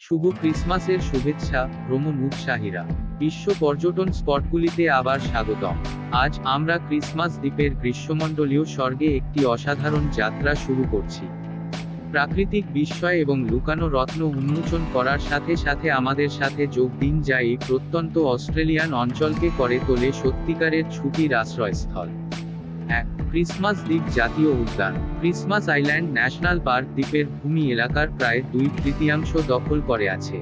শুভ ক্রিসমাসের শুভেচ্ছা ভ্রমণ উৎসাহীরা। বিশ্ব পর্যটন স্পটগুলিতে আবার স্বাগতম। আজ আমরা ক্রিসমাস দ্বীপের গ্রীষ্মমণ্ডলীয় স্বর্গে একটি অসাধারণ যাত্রা শুরু করছি। প্রাকৃতিক বিস্ময় এবং লুকানো রত্ন উন্মোচন করার সাথে সাথে আমাদের সাথে যোগ দিন, যা এই প্রত্যন্ত অস্ট্রেলিয়ান অঞ্চলকে করে তোলে সত্যিকারের ছুটির আশ্রয়স্থল। 1. ক্রিসমাস দ্বীপ জাতীয় উদ্যান। ক্রিসমাস আইল্যান্ড ন্যাশনাল পার্ক দ্বীপের ভূমি এলাকার প্রায় 2/3 দখল করে আছে।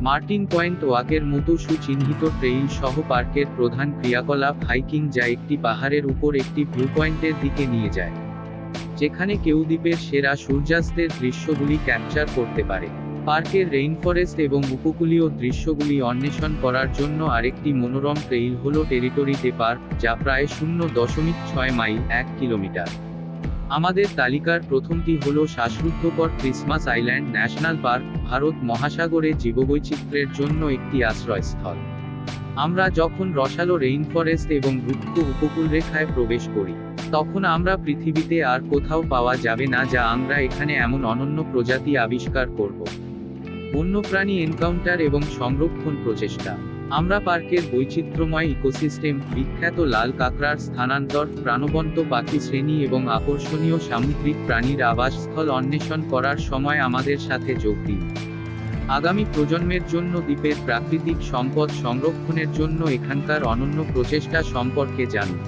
মার্টিন পয়েন্ট ওয়াকের মতো সুচিহ্নিত ট্রেইল সহ পার্কের প্রধান ক্রিয়াকলাপ হাইকিং, যা একটি পাহাড়ের উপর একটি ভিউ পয়েন্টের দিকে নিয়ে যায়, যেখানে কেউ দ্বীপের সেরা সূর্যাস্তের দৃশ্যগুলি ক্যাপচার করতে পারে। পার্কের রেইনফরেস্ট এবং উপকূলীয় দৃশ্যগুলি অন্বেষণ করার জন্য আরেকটি মনোরম ট্রেইল হল টেরিটরি ডে পার্ক, যা প্রায় 0.6 মাইল 1 কিলোমিটার। আমাদের তালিকার প্রথমটি হল শ্বাসরুদ্ধকর Christmas island national park, Bharat মহাসাগরে জীববৈচিত্র্যের জন্য একটি আশ্রয়স্থল। আমরা যখন রসালো রেইনফরেস্ট এবং রুক্ষ উপকূলরেখায় প্রবেশ করি, তখন আমরা পৃথিবীতে আর কোথাও পাওয়া যাবে না যা আমরা এখানে এমন অনন্য প্রজাতি আবিষ্কার করব। বন্যপ্রাণী এনকাউন্টার এবং সংরক্ষণ প্রচেষ্টা। আমরা পার্কের বৈচিত্র্যময় ইকোসিস্টেম, বিখ্যাত লাল কাঁকড়ার স্থানান্তর, প্রাণবন্ত পাখি শ্রেণী এবং আকর্ষণীয় সামুদ্রিক প্রাণীর আবাসস্থল অন্বেষণ করার সময় আমাদের সাথে যোগ দিন। আগামী প্রজন্মের জন্য দ্বীপের প্রাকৃতিক সম্পদ সংরক্ষণের জন্য এখানকার অনন্য প্রচেষ্টা সম্পর্কে জানুন।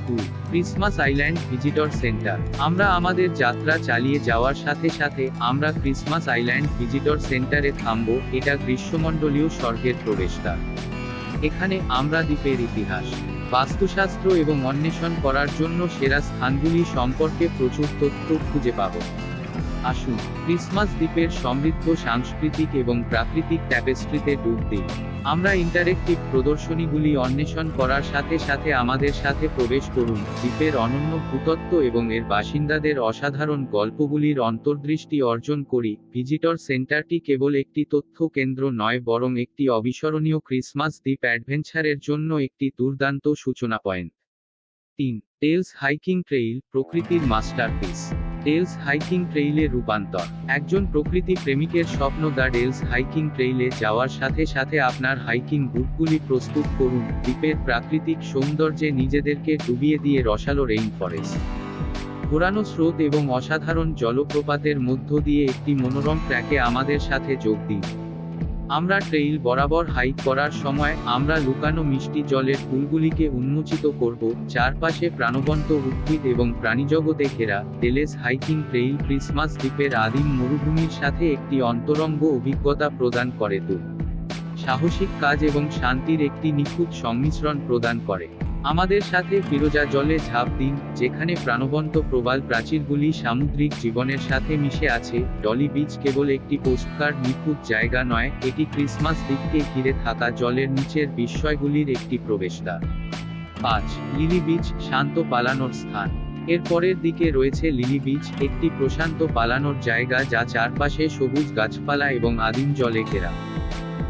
2. Christmas island visitor centre. আমরা আমাদের যাত্রা চালিয়ে যাওয়ার সাথে সাথে আমরা ক্রিসমাস আইল্যান্ড ভিজিটর সেন্টারে থামব। এটা গ্রীষ্মমণ্ডলীয় স্বর্গের প্রবেশদ্বার। এখানে আমরা দ্বীপের ইতিহাস, বাস্তুশাস্ত্র এবং অন্বেষণ করার জন্য সেরা স্থানগুলি সম্পর্কে প্রচুর তথ্য খুঁজে পাব। আসুন ক্রিসমাস দ্বীপের সমৃদ্ধ সাংস্কৃতিক এবং প্রাকৃতিক ট্যাপেস্ট্রিতে ডুব দিই। আমরা ইন্টারেক্টিভ প্রদর্শনীগুলি অন্বেষণ করার সাথে সাথে আমাদের সাথে প্রবেশ করুন, দ্বীপের অনন্য ভূতত্ত্ব এবং এর বাসিন্দাদের অসাধারণ গল্পগুলির অন্তর্দৃষ্টি অর্জন করি। ভিজিটর সেন্টারটি কেবল একটি তথ্য কেন্দ্র নয়, বরং একটি অবিস্মরণীয় ক্রিসমাস দ্বীপ অ্যাডভেঞ্চারের জন্য একটি দুর্দান্ত সূচনা পয়েন্ট। 3. টেলস হাইকিং ট্রেইল, প্রকৃতির মাস্টারপিস। ডেলস হাইকিং ট্রেইলে রূপান্তর। একজন প্রকৃতি প্রেমিকের স্বপ্ন। দ্য ডেলস হাইকিং ট্রেইলে যাওয়ার সাথে সাথে আপনার হাইকিং বুটগুলি প্রস্তুত করুন, দ্বীপের প্রাকৃতিক সৌন্দর্যে নিজেদেরকে ডুবিয়ে দিয়ে রসালো রেইনফরেস্ট, ঘোরানো স্রোত এবং অসাধারণ জলপ্রপাতের মধ্য দিয়ে একটি মনোরম ট্র্যাকে আমাদের সাথে যোগ দিন। আমরা ট্রেইল বরাবর হাইক করার সময় আমরা লুকানো মিষ্টি জলের পুলগুলিকে উন্মোচিত করব, চারপাশে প্রাণবন্ত উদ্ভিদ এবং প্রাণীজগতে ঘেরা। ডেলেস হাইকিং ট্রেইল ক্রিসমাস দ্বীপের আদিম মরুভূমির সাথে একটি অন্তরঙ্গ অভিজ্ঞতা প্রদান করে, সাহসিক কাজ এবং শান্তির একটি নিখুঁত সংমিশ্রণ প্রদান করে। আমাদের সাথে ফিরোজা জলে ঝাঁপ দিন, যেখানে প্রাণবন্ত প্রবাল প্রাচীরগুলি সামুদ্রিক জীবনের সাথে মিশে আছে। ডলি বিচ কেবল একটি পোস্টকার্ড নিখুঁত জায়গা নয়, এটি ক্রিসমাস দ্বীপকে ঘিরে থাকা জলের নিচের বিস্ময়গুলির একটি প্রবেশদ্বার। 5. লিলি বিচ, শান্ত পালানোর স্থান। এর পরের দিকে রয়েছে লিলি বিচ, একটি প্রশান্ত পালানোর জায়গা যা চারপাশে সবুজ গাছপালা এবং আদিম জলে ঘেরা।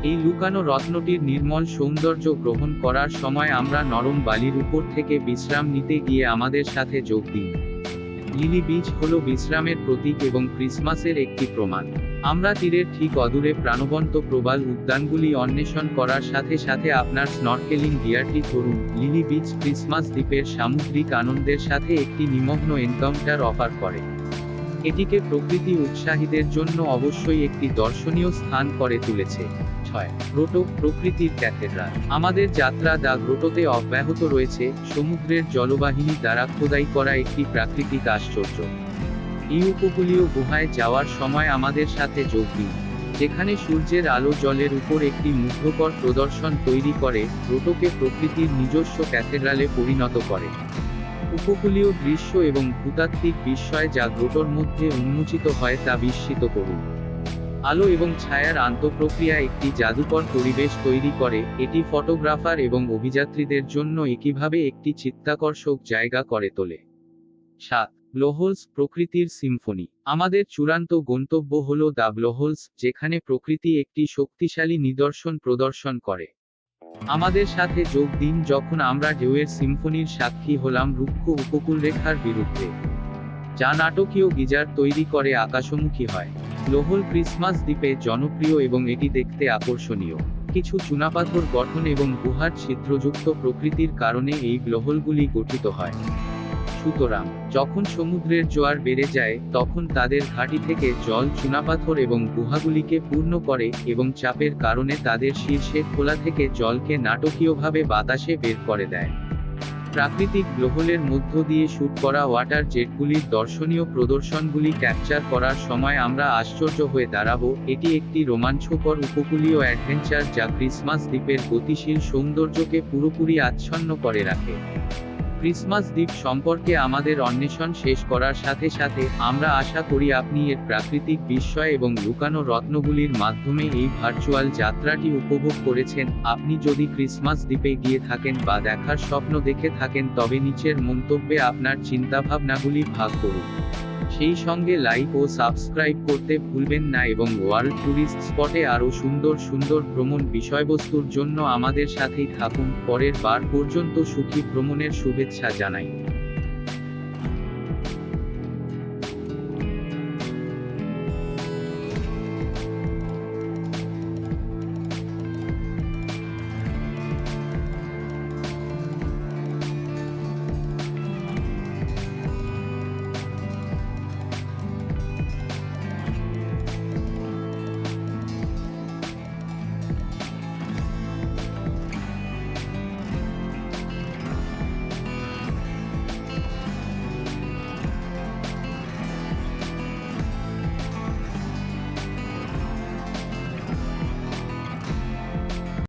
এই লুকানো রত্নটির নির্মল সৌন্দর্য গ্রহণ করার সময় আমরা নরম বালির উপর থেকে বিশ্রাম নিতে গিয়ে আমাদের সাথে যোগ দিন। লিলি বিচ হল বিশ্রামের প্রতীক এবং ক্রিসমাসের একটি প্রমাণ। আমরা তীরের ঠিক অদূরে প্রাণবন্ত প্রবাল উদ্যানগুলি অন্বেষণ করার সাথে সাথে আপনার স্নরকেলিং গিয়ারটি ধরুন। লিলি বিচ ক্রিসমাস দ্বীপের সামুদ্রিক আনন্দের সাথে একটি নিমগ্ন এনকাউন্টার অফার করে। এটিকে প্রকৃতি উৎসাহীদের জন্য অবশ্যই একটি দর্শনীয় স্থান করে তুলেছে। 6. গ্রোটো, প্রকৃতির ক্যাথেড্রাল। আমাদের যাত্রা দ্য গ্রোটোতে অব্যাহত রয়েছে, সমুদ্রের জলবাহিনী দ্বারা খোদাই করা একটি প্রাকৃতিক আশ্চর্য। এই উপকূলীয় গুহায় যাওয়ার সময় আমাদের সাথে যোগ দিন, যেখানে সূর্যের আলো জলের উপর একটি মুগ্ধকর প্রদর্শন তৈরি করে, গ্রোটোকে প্রকৃতির নিজস্ব ক্যাথেড্রালে পরিণত করে। উপকূলীয় দৃশ্য এবং ভূতাত্ত্বিক বিস্ময় যা গ্রোটোর মধ্যে উন্মোচিত হয় তা বিস্মিত করুন। আলো এবং ছায়ার আন্তঃপ্রক্রিয়া একটি জাদুকর পরিবেশ তৈরি করে, এটি ফটোগ্রাফার এবং অভিযাত্রীদের জন্য একইভাবে একটি চিত্তাকর্ষক জায়গা করে তোলে। 7. ব্লোহোলস, প্রকৃতির সিম্ফনি। আমাদের চূড়ান্ত গন্তব্য হল দ্য ব্লোহোলস, যেখানে প্রকৃতি একটি শক্তিশালী নিদর্শন প্রদর্শন করে। আমাদের সাথে যোগ দিন যখন আমরা ঢেউয়ের সিম্ফনির সাক্ষী হলাম রুক্ষ উপকূলরেখার বিরুদ্ধে। যা নাটকীয় গিজার তৈরি করে আকাশমুখী হয়। গ্লোহল ক্রিসমাস দ্বীপে জনপ্রিয় এবং এটি দেখতে আকর্ষণীয়। কিছু চুনাপাথর গঠন এবং গুহার ছিদ্রযুক্ত প্রকৃতির কারণে এই গ্লোহলগুলি গঠিত হয়। সুতরাং যখন সমুদ্রের জোয়ার বেড়ে যায় তখন তাদের ঘাঁটি থেকে জল চুনাপাথর এবং গুহাগুলিকে পূর্ণ করে এবং চাপের কারণে তাদের শীর্ষে খোলা থেকে জলকে নাটকীয়ভাবে বাতাসে বের করে দেয়। প্রাকৃতিক গ্লোহলের মধ্য দিয়ে শুট করা ওয়াটার জেটগুলির দর্শনীয় প্রদর্শনগুলি ক্যাপচার করার সময় আমরা আশ্চর্য হয়ে দাঁড়াবো। এটি একটি রোমাঞ্চকর উপকূলীয় অ্যাডভেঞ্চার যা ক্রিসমাস দ্বীপের গতিশীল সৌন্দর্যকে পুরোপুরি আচ্ছন্ন করে রাখে। ক্রিসমাস দ্বীপ সম্পর্কে আমাদের অন্বেষণ শেষ করার সাথে সাথে আমরা আশা করি আপনি এর প্রাকৃতিক বিস্ময় এবং লুকানো রত্নগুলির মাধ্যমে এই ভার্চুয়াল যাত্রাটি উপভোগ করেছেন। আপনি যদি ক্রিসমাস দ্বীপে গিয়ে থাকেন বা দেখার স্বপ্ন দেখে থাকেন তবে নিচের মন্তব্যে আপনার চিন্তাভাবনাগুলি ভাগ করুন। সেই সঙ্গে লাইক ও সাবস্ক্রাইব করতে ভুলবেন না এবং ওয়ার্ল্ড ট্যুরিস্ট স্পটে আরও সুন্দর সুন্দর ভ্রমণ বিষয়বস্তুর জন্য আমাদের সাথেই থাকুন। পরের বার পর্যন্ত সুখী ভ্রমণের শুভেচ্ছা জানাই।